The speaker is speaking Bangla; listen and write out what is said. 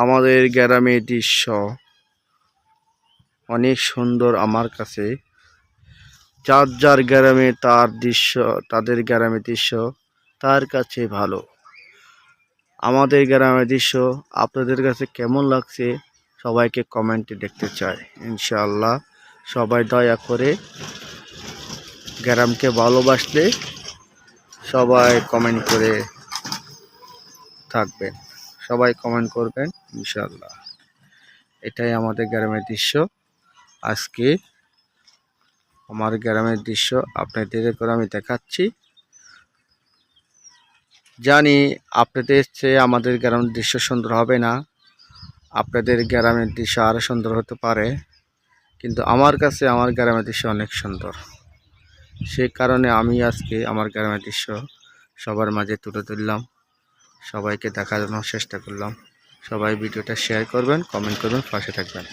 আমাদের গ্রামের দৃশ্য অনেক সুন্দর। আমার কাছে যার যার গ্রামে তার দৃশ্য, তাদের গ্রামের দৃশ্য তার কাছে ভালো। আমাদের গ্রামের দৃশ্য আপনাদের কাছে কেমন লাগছে সবাইকে কমেন্টে দেখতে চাই। ইনশাআল্লাহ সবাই দয়া করে গ্রামকে ভালোবাসলে সবাই কমেন্ট করে থাকবেন, সবাই কমেন্ট করবেন ইনশাআল্লাহ। এটাই আমাদের গ্রামের দৃশ্য। আজকে আমার গ্রামের দৃশ্য আপনাদের করে আমি দেখাচ্ছি। জানি আপনাদের চেয়ে আমাদের গ্রামের দৃশ্য সুন্দর হবে না, আপনাদের গ্রামের দৃশ্য আরও সুন্দর হতে পারে, কিন্তু আমার কাছে আমার গ্রামের দৃশ্য অনেক সুন্দর। সে কারণে আমি আজকে আমার গ্রামের দৃশ্য সবার মাঝে তুলে ধরলাম, সবাইকে দেখানোর চেষ্টা করলাম। সবাই ভিডিওটা শেয়ার করবেন, কমেন্ট করবেন, পাশে থাকবেন।